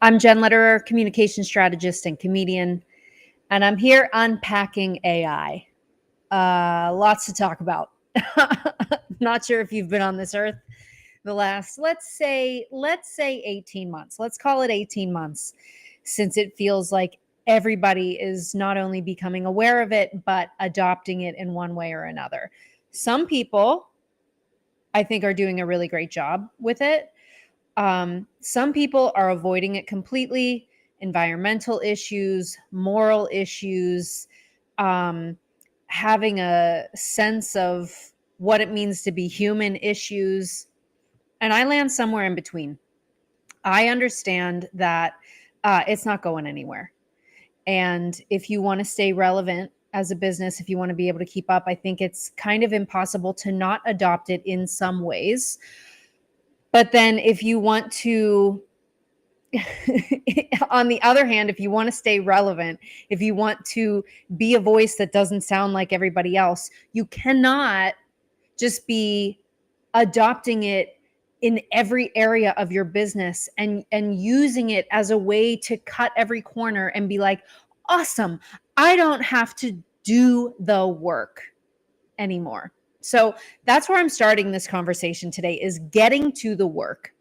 I'm Jen Lederer, communication strategist and comedian, and I'm here unpacking AI. Lots to talk about. Not sure if you've been on this earth the last, let's say 18 months. Let's call it 18 months since it feels like everybody is not only becoming aware of it, but adopting it in one way or another. Some people, I think, are doing a really great job with it. Some people are avoiding it completely. Environmental issues, moral issues, having a sense of what it means to be human issues. And I land somewhere in between. I understand that it's not going anywhere. And if you want to stay relevant as a business, if you want to be able to keep up, I think it's kind of impossible to not adopt it in some ways. But then if you want to, on the other hand, if you want to stay relevant, if you want to be a voice that doesn't sound like everybody else, you cannot just be adopting it in every area of your business and using it as a way to cut every corner and be like, awesome, I don't have to do the work anymore. So that's where I'm starting this conversation today, is getting to the work.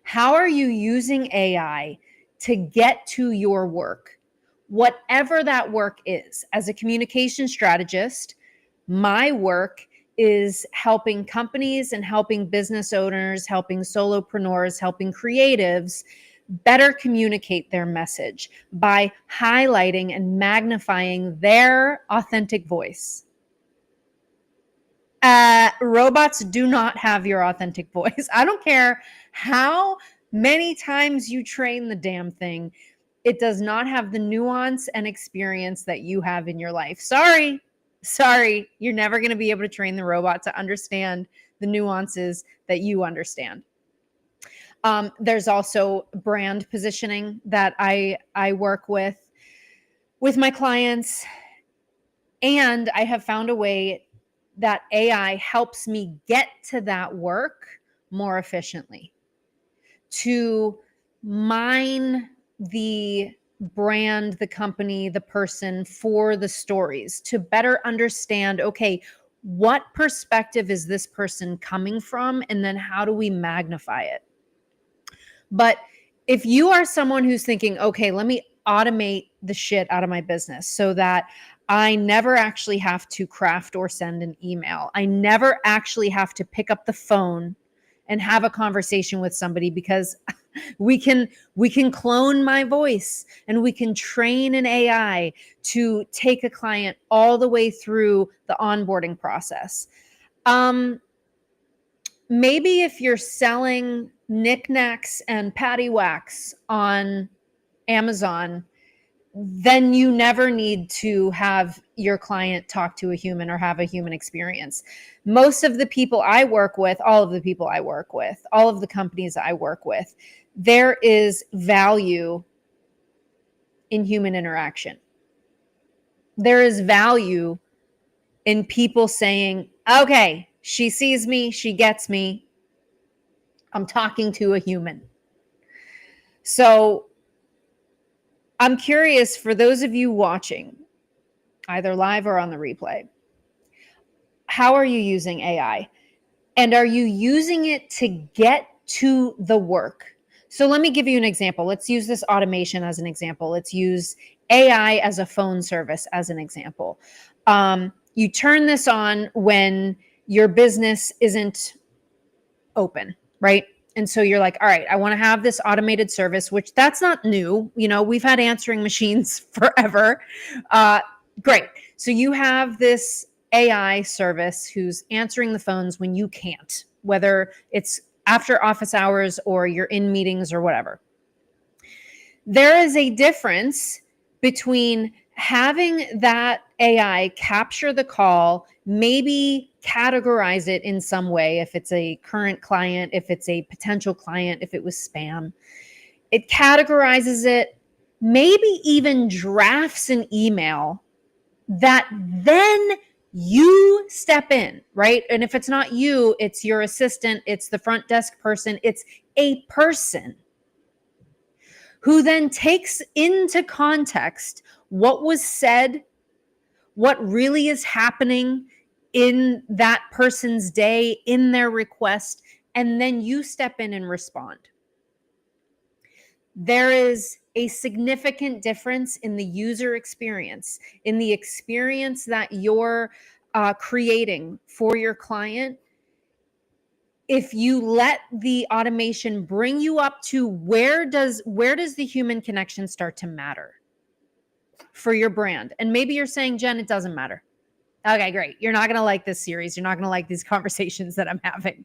How are you using AI to get to your work? Whatever that work is. As a communication strategist, my work is helping companies and helping business owners, helping solopreneurs, helping creatives better communicate their message by highlighting and magnifying their authentic voice. Robots do not have your authentic voice. I don't care how many times you train the damn thing. It does not have the nuance and experience that you have in your life. Sorry. You're never going to be able to train the robot to understand the nuances that you understand. There's also brand positioning that I work with my clients. And I have found a way that AI helps me get to that work more efficiently, to mine the brand, the company, the person for the stories, to better understand, okay, what perspective is this person coming from? And then how do we magnify it? But if you are someone who's thinking, okay, let me automate the shit out of my business so that I never actually have to craft or send an email, I never actually have to pick up the phone and have a conversation with somebody, because we can clone my voice and we can train an AI to take a client all the way through the onboarding process. Maybe if you're selling knickknacks and paddywhacks on Amazon, then you never need to have your client talk to a human or have a human experience. Most of the people I work with, all of the people I work with, all of the companies I work with, there is value in human interaction. There is value in people saying, okay, she sees me, she gets me, I'm talking to a human. So I'm curious, for those of you watching, either live or on the replay, how are you using AI? And are you using it to get to the work? So let me give you an example. Let's use this automation as an example. Let's use AI as a phone service as an example. You turn this on when your business isn't open, right? And so you're like, all right, I want to have this automated service, which that's not new. You know, we've had answering machines forever. Great. So you have this AI service who's answering the phones when you can't, whether it's after office hours or you're in meetings or whatever. There is a difference between having that AI capture the call, maybe categorize it in some way, if it's a current client, if it's a potential client, if it was spam. It categorizes it, maybe even drafts an email that then you step in, right? And if it's not you, it's your assistant, it's the front desk person, it's a person who then takes into context what was said, what really is happening in that person's day, in their request, and then you step in and respond. There is a significant difference in the user experience, in the experience that you're creating for your client, if you let the automation bring you up to where does the human connection start to matter for your brand. And maybe you're saying, Jen, it doesn't matter. Okay, great. You're not going to like this series. You're not going to like these conversations that I'm having.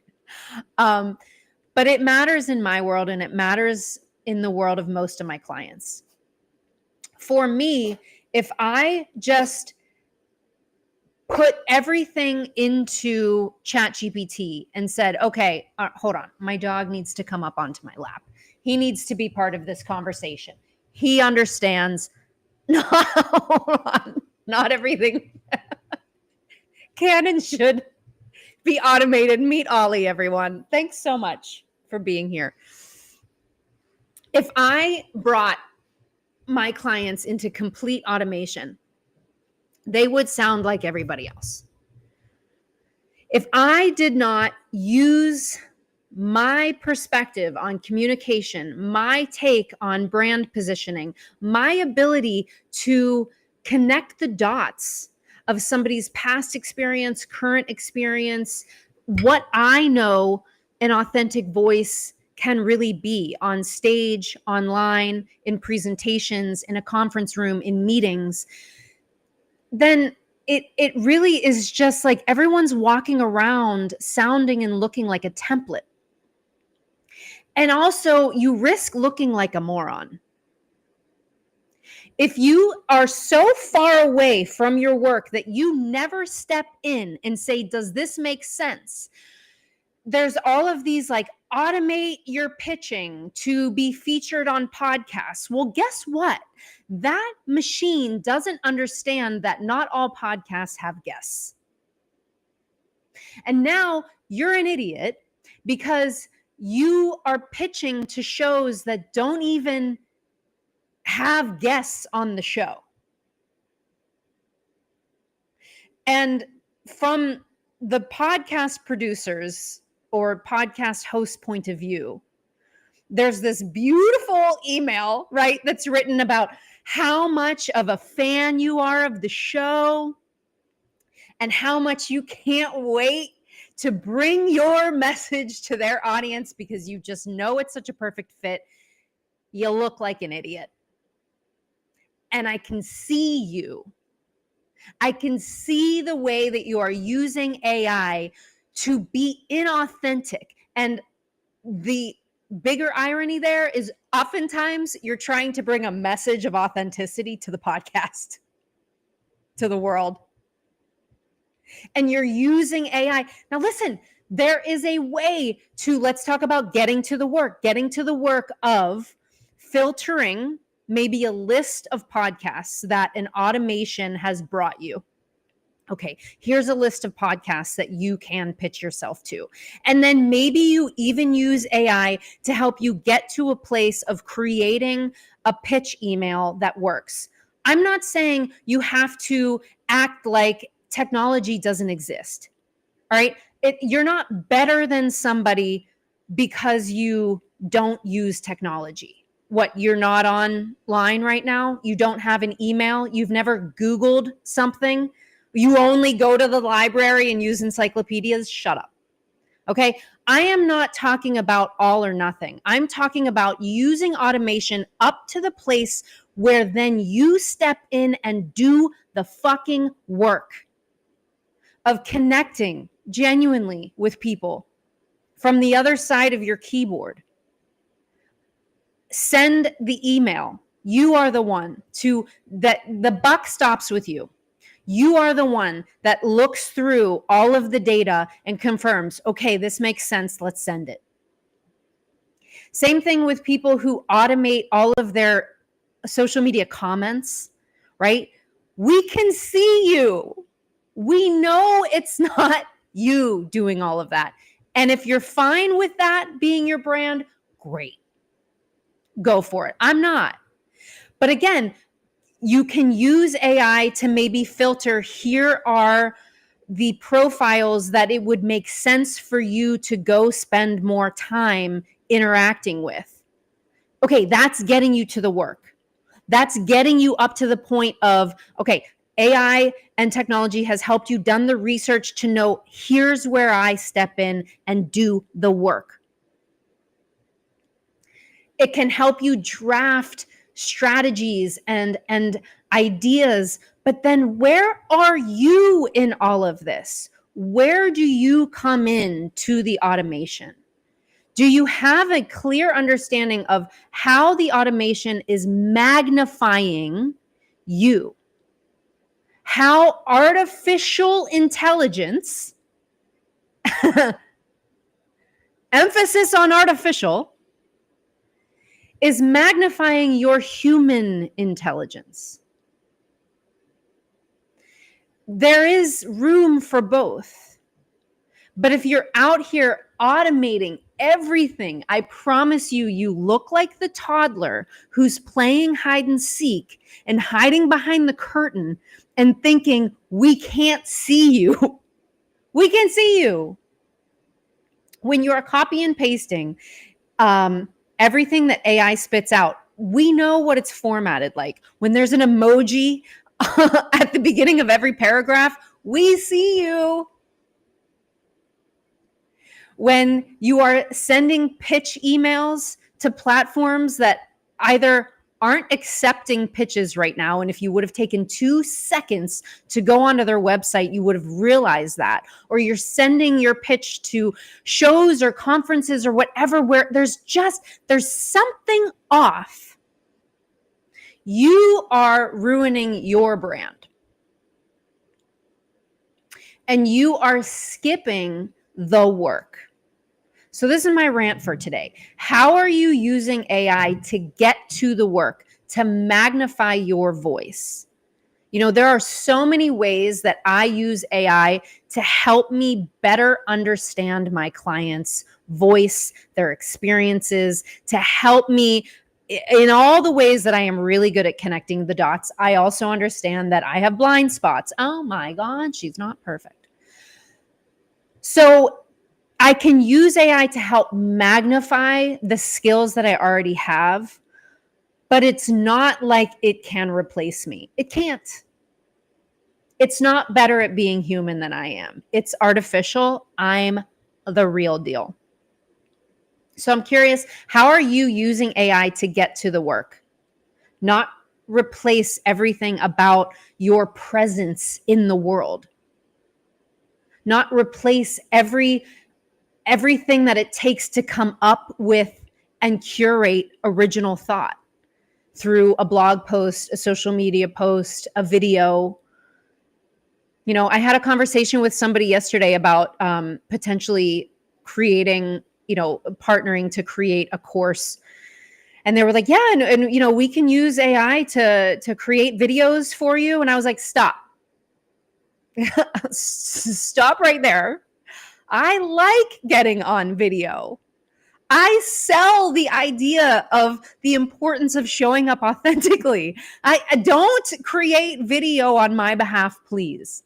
But it matters in my world, and it matters in the world of most of my clients. For me, if I just put everything into ChatGPT and said, okay, hold on, my dog needs to come up onto my lap. He needs to be part of this conversation. He understands. No, hold on. Not everything can and should be automated. Meet Ollie, everyone. Thanks so much for being here. If I brought my clients into complete automation, they would sound like everybody else. If I did not use my perspective on communication, my take on brand positioning, my ability to connect the dots of somebody's past experience, current experience, what I know an authentic voice can really be on stage, online, in presentations, in a conference room, in meetings, then it really is just like everyone's walking around sounding and looking like a template. And also, you risk looking like a moron. If you are so far away from your work that you never step in and say, does this make sense? There's all of these like automate your pitching to be featured on podcasts. Well, guess what? That machine doesn't understand that not all podcasts have guests. And now you're an idiot because you are pitching to shows that don't even have guests on the show. And from the podcast producers or podcast host point of view, there's this beautiful email, right, that's written about how much of a fan you are of the show and how much you can't wait to bring your message to their audience because you just know it's such a perfect fit. You look like an idiot. And I can see you. I can see the way that you are using AI to be inauthentic. And the bigger irony there is oftentimes you're trying to bring a message of authenticity to the podcast, to the world. And you're using AI. Now, listen, there is a way to, let's talk about getting to the work of filtering maybe a list of podcasts that an automation has brought you. Okay, here's a list of podcasts that you can pitch yourself to. And then maybe you even use AI to help you get to a place of creating a pitch email that works. I'm not saying you have to act like technology doesn't exist. All right, you're not better than somebody because you don't use technology. What, you're not online right now? You don't have an email? You've never Googled something? You only go to the library and use encyclopedias? Shut up. Okay? I am not talking about all or nothing. I'm talking about using automation up to the place where then you step in and do the fucking work of connecting genuinely with people from the other side of your keyboard. Send the email. You are the one that the buck stops with you. You are the one that looks through all of the data and confirms, okay, this makes sense. Let's send it. Same thing with people who automate all of their social media comments, right? We can see you. We know it's not you doing all of that. And if you're fine with that being your brand, great. go for it. I'm not. But again, you can use AI to maybe filter, here are the profiles that it would make sense for you to go spend more time interacting with. Okay, that's getting you to the work. That's getting you up to the point of, okay, AI and technology has helped you done the research to know, here's where I step in and do the work. It can help you draft strategies and ideas, but then where are you in all of this? Where do you come in to the automation? Do you have a clear understanding of how the automation is magnifying you? How artificial intelligence, emphasis on artificial, is magnifying your human intelligence. There is room for both. But if you're out here automating everything, I promise you, you look like the toddler who's playing hide and seek and hiding behind the curtain and thinking, we can't see you. We can see you. When you're copy and pasting, everything that AI spits out, we know what it's formatted like. When there's an emoji at the beginning of every paragraph, we see you. When you are sending pitch emails to platforms that either aren't accepting pitches right now, and if you would have taken 2 seconds to go onto their website, you would have realized that. Or you're sending your pitch to shows or conferences or whatever, where there's something off. You are ruining your brand. And you are skipping the work. So this is my rant for today. How are you using AI to get to the work, to magnify your voice? You know, there are so many ways that I use AI to help me better understand my clients' voice, their experiences, to help me in all the ways that I am really good at connecting the dots. I also understand that I have blind spots. Oh my God, she's not perfect. So I can use AI to help magnify the skills that I already have, but it's not like it can replace me. It can't. It's not better at being human than I am. It's artificial. I'm the real deal. So I'm curious, how are you using AI to get to the work? Not replace everything about your presence in the world. Not replace everything that it takes to come up with and curate original thought through a blog post, a social media post, a video. You know, I had a conversation with somebody yesterday about potentially creating, partnering to create a course. And they were like, yeah, and we can use AI to create videos for you. And I was like, stop. Stop right there. I like getting on video. I sell the idea of the importance of showing up authentically. I don't create video on my behalf, please.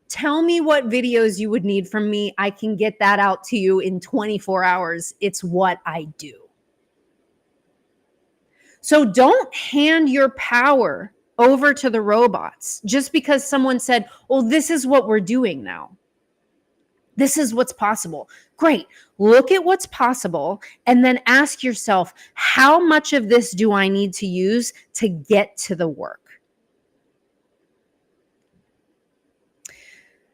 Tell me what videos you would need from me. I can get that out to you in 24 hours. It's what I do. So don't hand your power over to the robots just because someone said, well, this is what we're doing now. This is what's possible. Great. Look at what's possible and then ask yourself, how much of this do I need to use to get to the work?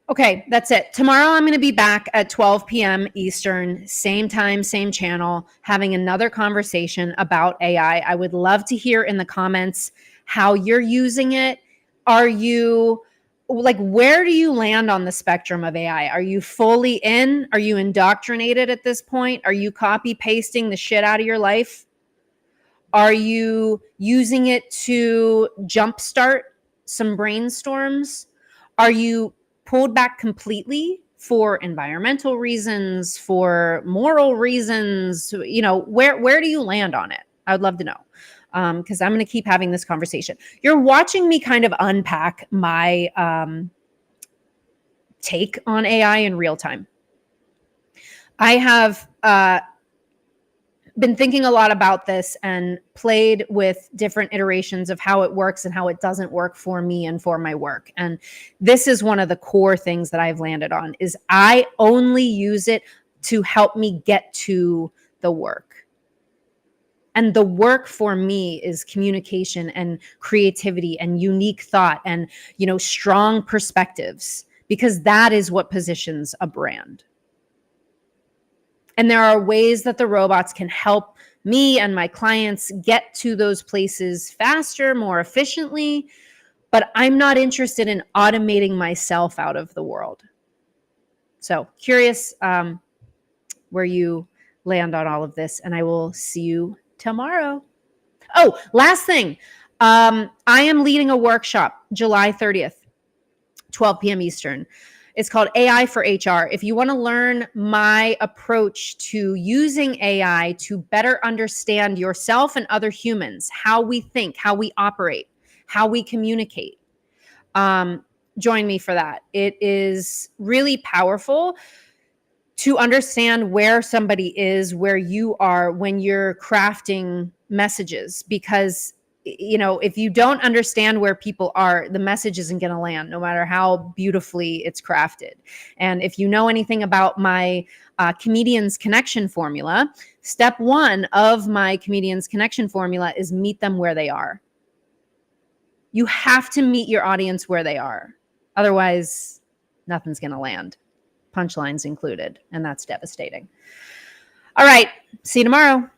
Okay, that's it. Tomorrow I'm going to be back at 12 p.m. Eastern, same time, same channel, having another conversation about AI. I would love to hear in the comments how you're using it. Are you where do you land on the spectrum of AI? Are you fully in? Are you indoctrinated at this point? Are you copy pasting the shit out of your life? Are you using it to jumpstart some brainstorms? Are you pulled back completely for environmental reasons, for moral reasons? Where do you land on it? I would love to know, because I'm going to keep having this conversation. You're watching me kind of unpack my take on AI in real time. I have been thinking a lot about this and played with different iterations of how it works and how it doesn't work for me and for my work. And this is one of the core things that I've landed on is I only use it to help me get to the work. And the work for me is communication and creativity and unique thought and, strong perspectives, because that is what positions a brand. And there are ways that the robots can help me and my clients get to those places faster, more efficiently, but I'm not interested in automating myself out of the world. So curious where you land on all of this, and I will see you tomorrow. Oh, last thing. I am leading a workshop July 30th, 12 p.m. Eastern. It's called AI for HR. If you want to learn my approach to using AI to better understand yourself and other humans, how we think, how we operate, how we communicate, join me for that. It is really powerful to understand where somebody is, where you are when you're crafting messages, because if you don't understand where people are, the message isn't going to land, no matter how beautifully it's crafted. And if you know anything about my comedian's connection formula, step one of my comedian's connection formula is meet them where they are. You have to meet your audience where they are. Otherwise, nothing's going to land, punchlines included, and that's devastating. All right, see you tomorrow.